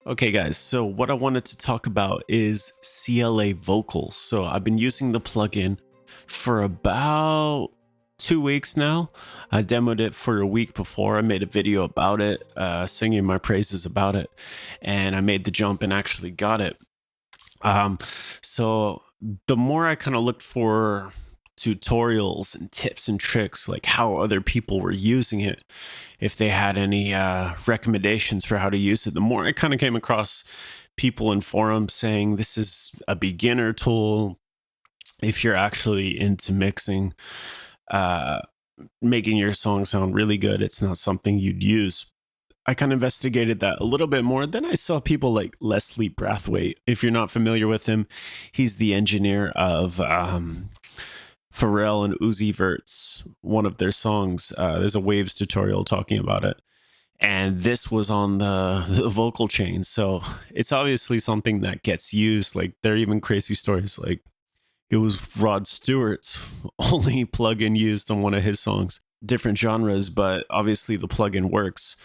Okay, guys, so what I wanted to talk about is CLA Vocals. So I've been using the plugin for about 2 weeks now. I demoed it for a week before. I made a video about it, singing my praises about it, and I made the jump and actually got it. Um, so the more I kind of looked for tutorials and tips and tricks, like how other people were using it, if they had any recommendations for how to use it, the more I kind of came across people in forums saying this is a beginner tool if you're actually into mixing, uh, making your song sound really good. It's not something you'd use. I kind of investigated that a little bit more. Then I saw people like Leslie Brathwaite. If you're not familiar with him, he's the engineer of Pharrell and Uzi Vert's one of their songs. There's a Waves tutorial talking about it. And this was on the vocal chain. So it's obviously something that gets used. Like there are even crazy stories like it was Rod Stewart's only plugin used on one of his songs. Different genres, but obviously the plugin works.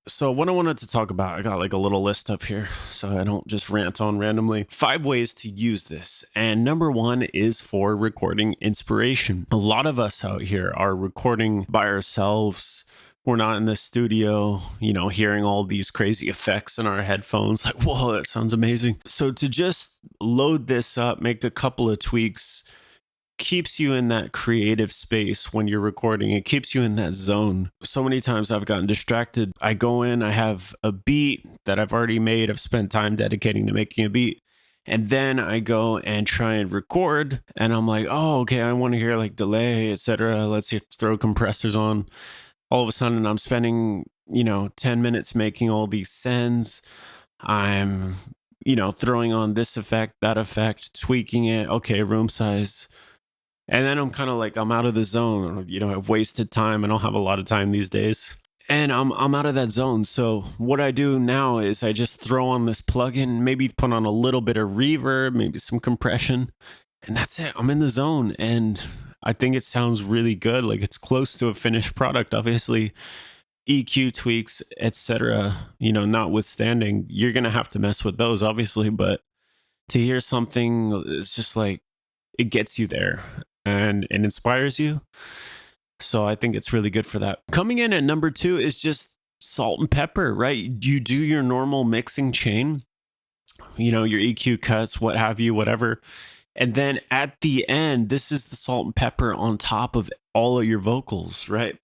So what I wanted to talk about, I got like a little list up here so I don't just rant on randomly. 5 ways to use this. And number 1 is for recording inspiration. A lot of us out here are recording by ourselves. We're not in the studio, hearing all these crazy effects in our headphones. Like, whoa, that sounds amazing. So to just load this up, make a couple of tweaks, keeps you in that creative space when you're recording. It keeps you in that zone. So many times I've gotten distracted. I go in, I have a beat that I've already made. I've spent time dedicating to making a beat. And then I go and try and record. And I'm like, oh, okay, I want to hear like delay, etc. Let's throw compressors on. All of a sudden I'm spending, 10 minutes making all these sends. I'm, throwing on this effect, that effect, tweaking it. Okay, room size. And then I'm kind of like, I'm out of the zone. I've wasted time. I don't have a lot of time these days. And I'm out of that zone. So what I do now is I just throw on this plugin, maybe put on a little bit of reverb, maybe some compression, and that's it. I'm in the zone. And I think it sounds really good. Like it's close to a finished product. Obviously, EQ tweaks, etc., notwithstanding, you're going to have to mess with those, obviously. But to hear something, it's just like, it gets you there and it inspires you. So I think it's really good for that. Coming in at number 2 is just salt and pepper, right? You do your normal mixing chain, your EQ cuts, what have you, whatever. And then at the end, this is the salt and pepper on top of all of your vocals, right?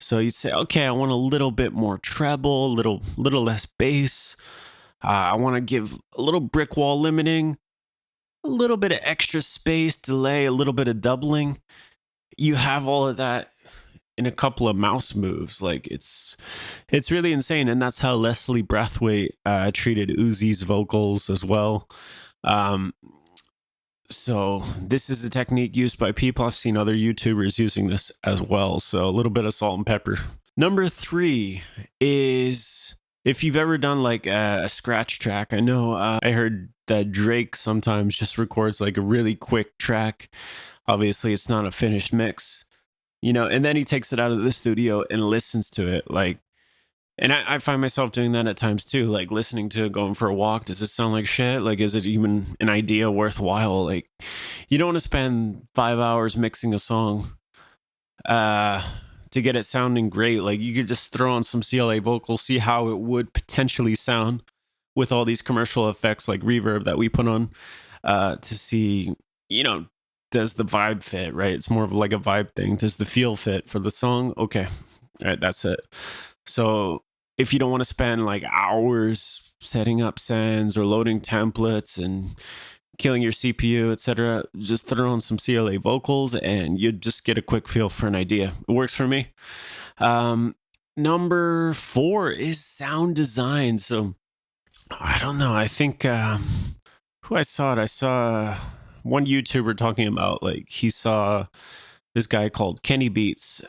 So you say, okay, I want a little bit more treble, a little less bass. I want to give a little brick wall limiting, a little bit of extra space, delay, a little bit of doubling. You have all of that in a couple of mouse moves. Like it's really insane. And that's how Leslie Brathwaite treated Uzi's vocals as well. So this is a technique used by people. I've seen other YouTubers using this as well. So a little bit of salt and pepper. Number 3 is if you've ever done like a scratch track. I know I heard that Drake sometimes just records like a really quick track. Obviously, it's not a finished mix, and then he takes it out of the studio and listens to it. And I find myself doing that at times too, like listening to it, going for a walk. Does it sound like shit? Like, is it even an idea worthwhile? Like, you don't want to spend 5 hours mixing a song to get it sounding great. Like, you could just throw on some CLA vocals, see how it would potentially sound with all these commercial effects like reverb that we put on to see, does the vibe fit, right? It's more of like a vibe thing. Does the feel fit for the song? Okay. All right, that's it. So if you don't want to spend like hours setting up sends or loading templates and killing your CPU, etc., just throw on some CLA vocals and you just get a quick feel for an idea. It works for me. Number 4 is sound design. So I don't know. I think who I saw one YouTuber talking about, like, he saw this guy called Kenny Beats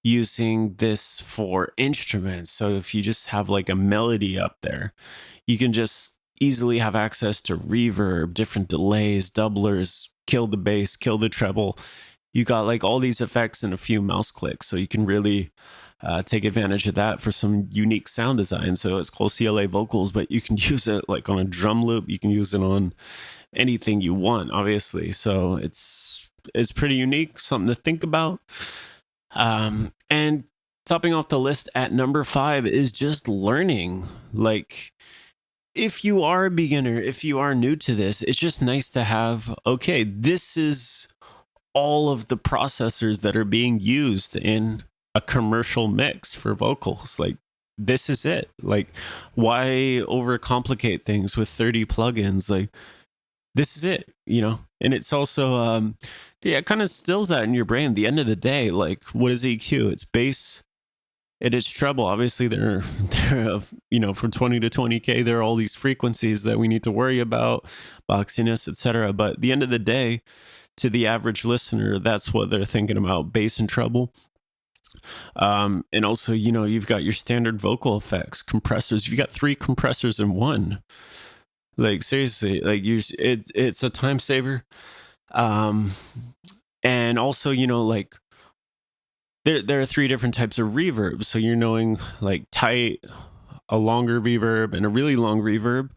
using this for instruments. So if you just have like a melody up there, you can just easily have access to reverb, different delays, doublers, kill the bass, kill the treble. You got like all these effects in a few mouse clicks. So you can really take advantage of that for some unique sound design. So it's called CLA Vocals, but you can use it like on a drum loop. You can use it on anything you want, obviously. So it's pretty unique, something to think about. And topping off the list at number 5 is just learning. Like, if you are a beginner, if you are new to this, it's just nice to have, okay, this is all of the processors that are being used in a commercial mix for vocals. Like, this is it. Like, why overcomplicate things with 30 plugins? Like, this is it, you know? And it's also, it kind of stills that in your brain. At the end of the day, like, what is EQ? It's bass. It is treble. Obviously, there, you know, from 20 to 20K, there are all these frequencies that we need to worry about, boxiness, etc. But at the end of the day, to the average listener, that's what they're thinking about: bass and treble. And also, you know, you've got your standard vocal effects, compressors. You've got 3 compressors in one. Like, seriously, like, it's a time saver. And also, you know, like, there are 3 different types of reverb. So you're knowing, like, tight, a longer reverb, and a really long reverb.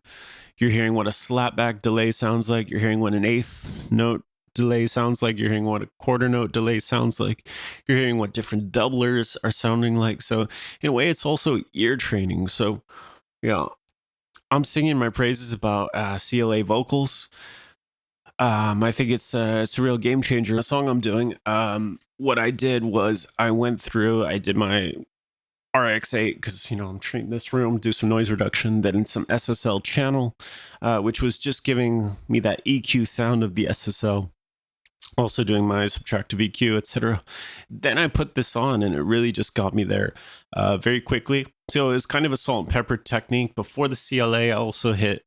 You're hearing what a slapback delay sounds like. You're hearing what an 1/8 note delay sounds like. You're hearing what a quarter note delay sounds like. You're hearing what different doublers are sounding like. So in a way, it's also ear training. So, yeah, I'm singing my praises about CLA Vocals. I think it's a real game changer. The song I'm doing, what I did was I did my RX8 because, you know, I'm treating this room, do some noise reduction, then some SSL channel, which was just giving me that EQ sound of the SSL. Also doing my subtractive EQ, etc. Then I put this on, and it really just got me there very quickly. So it was kind of a salt and pepper technique. Before the CLA, I also hit,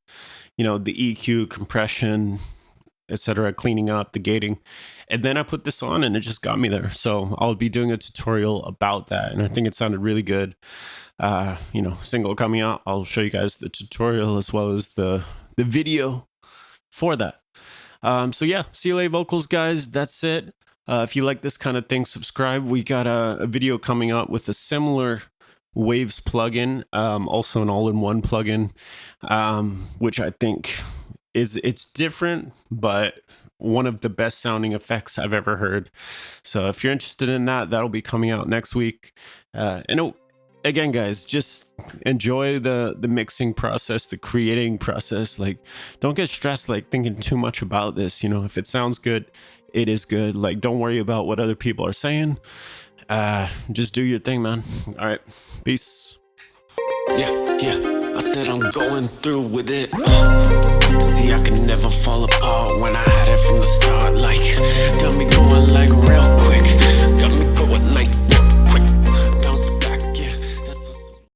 you know, the EQ, compression, etc., cleaning up the gating, and then I put this on, and it just got me there. So I'll be doing a tutorial about that, and I think it sounded really good. You know, single coming out. I'll show you guys the tutorial as well as the video for that. So yeah, CLA Vocals, guys, that's it. If you like this kind of thing, subscribe. We got a video coming up with a similar Waves plugin, also an all-in-one plugin, which I think it's different, but one of the best sounding effects I've ever heard. So if you're interested in that, that'll be coming out next week. And again, guys, just enjoy the mixing process, the creating process. Like, don't get stressed, like, thinking too much about this. You know, if it sounds good, it is good. Like, don't worry about what other people are saying. Just do your thing, man. All right, peace. Yeah, I said I'm going through with it. See, I can never fall apart